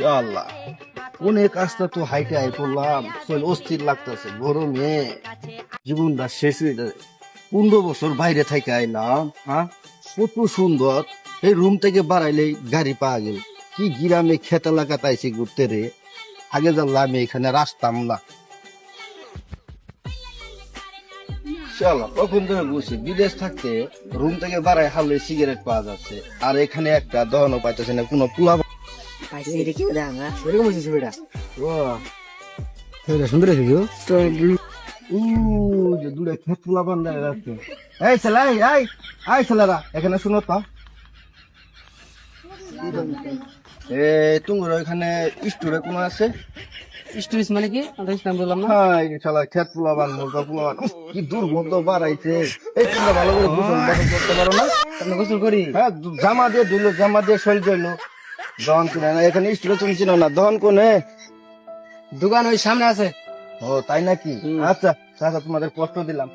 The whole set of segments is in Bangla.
ইনশাআল্লাহ অনেক আস্তে তো হাইটে আই করলাম, শরীর অস্থির লাগতেছে, গরমে জীবনটা শেষ হয়ে যাবে। 15 বছর বাইরে থেকে আইলাম, হ্যাঁ কত সুন্দর। এই রুম থেকে বাড়াইলেই গাড়ি পাওয়া গেল। কি গ্রামে খেত এলাকাতে আইসি ঘুরতে রে, আগে জানলাম আমি এখানে রাস্তাম না। চলো কখন ধরে বসি, বিদেশ থাকতে রুম থেকে বাড়াই হালে সিগারেট পাওয়া যাচ্ছে, আর এখানে একটা দহনও পাইতেছে না কোনো পোলা। সুন্দর দূরে খেত পোলা বান্ধায় রাখছে। এই ছেলে আই ছেলেরা এখানে শুনো তো, তোমার ওইখানে স্টোরে কোনো আছে? স্টুডিস মানে কি ইসলাম বললাম না। হ্যাঁ শালা খেত পোলা বান্ধব পোলা কি দুর্গন্ধ বাড়াইছে। এই তোমরা ভালো করে গোসল করতে পারো না? আমরা গোসল করি। হ্যাঁ জামা দিয়ে ধুলো, জামা দিয়ে শরীর ধুলো। দহন কিনে না এখানে স্টোরে তুমি চিনো না? দহন কোনে? দোকান ওই সামনে আছে। ও তাই নাকি? আচ্ছা আচ্ছা তোমাদের কষ্ট দিলাম।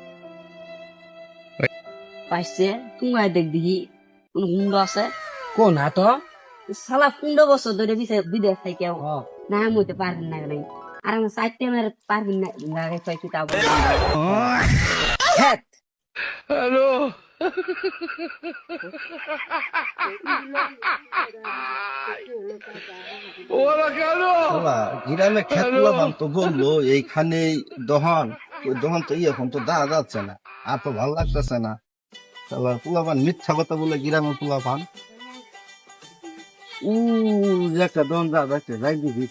পাইছে তুমি দেখ দেখি কোন হুন্ড আছে কোন হাত? সালা 15 বছর ধরে বিদেশ থেকে না মইতে পারবেন না নাই আর আমার সাইডে আমার পারবেন না লাগে কয় কিতাব খেত শালা গ্রামে খেত পোলা বান্ধব বললো এইখানে দহন, ওই দহন তো এখন তো দেখা যাচ্ছে না, আর তো ভালো লাগতেছে না। শালা পোলা পান মিথ্যা কথা বলে গ্রামে পোলা পান। একটা দহন যা যাচ্ছে যাই দিবি।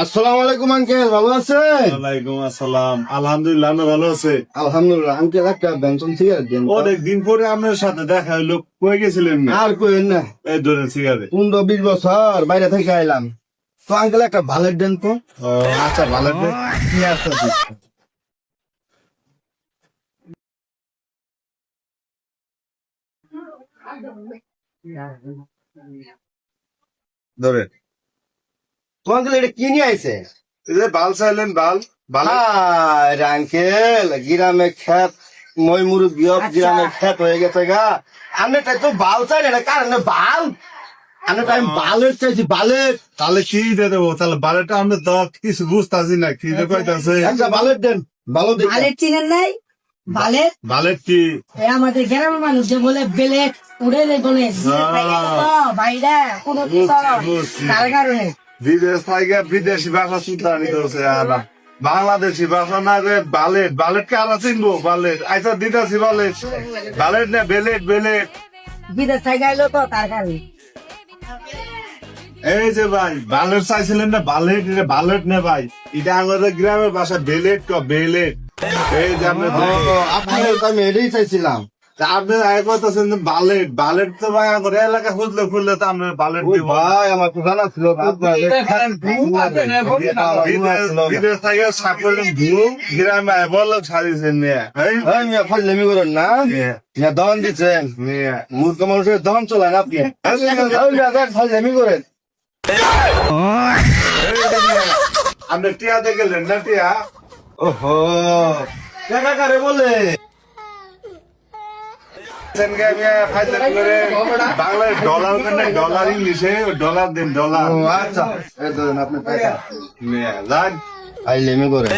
আসসালামু আলাইকুম আঙ্কেল, ভালো আছেন? ওয়ালাইকুম আসসালাম। আলহামদুলিল্লাহ, আমি ভালো আছি। আলহামদুলিল্লাহ। আঙ্কেল একটা বেঞ্চন সিগারেট দেন। অনেক দিন পরে আপনার সাথে দেখা হইলো, কই গেছিলেন? আর কইেন না, এই ধরেন সিগারেট। 15-20 বছর বাইরে থেকে আইলাম তো। আঙ্কেল একটা ভালের দেন তো। ও আচ্ছা, ভালো আছে। কি আছে? ধরেন। তো আঙ্কেল এটা কি নিয়ে আইছে? এই যে বাল চাইলেন, বাল বাল। আঙ্কেল গ্রামে খেত মই মুরব্বী গ্রামে খেত হয়ে গেছে গা। আমি তাই তো বাল চাই না, কারণে বাল আমি তাই বালের চাইছি, বালের। তাহলে কি দিয়ে দেবো? তাহলে বালেটা আমরা তো কিছু বুঝতেছি না, কি যে কইতাছে। আচ্ছা বালের দেন, ভালো দেখে। বালের চিনেন নাই বালের বালের কি? আমাদের গ্রামের মানুষ যে বলে বেলেট উড়ে বলে ভাইরা কোন তার কারণে বিদেশ থেকে বিদেশি ভাষা চিন্তানি করছে। আর বাংলাদেশি ভাষা না রে, বালেট। বালেট কারা চিনবো? বালেট আইসা দিতেছি বালেট। বালেট না বেলেট, বেলেট। বিদেশ থেকে আইলো তো তার কারণে। এই যে ভাই বালেট চাইছিলেন না? বালেট, এটা বালেট না ভাই, এটা আমাদের গ্রামের ভাষা বেলেট ক বেলেট। এই যে আপনি আপনার আমি এটাই চাইছিলাম। আপনি আগে করতেছেন বালেট। বালেট তো ভাই আমার এলাকা খুঁজলে তো আমরা বালেট দিব। ভাই আমার তো জানা ছিল না। বিদেশ থেকে সাপোর্ট গ্রামে বললো ছাড়িয়েছেন নিয়ে। ফাজলামি করেন না, দহন দিচ্ছেন মূর্খ মানুষের দহন চলেন আপনি। ফাজলামি করেন। আপনি টিয়া দেখলেন না? টিয়া ওহো টাকা কারে বলে বাংলাদেশ ডলার, ডলার ইংলিশে ডলার দেন, ডলার। আচ্ছা এই ধরেন আপনি টাকা যান ফাজলামি করেন।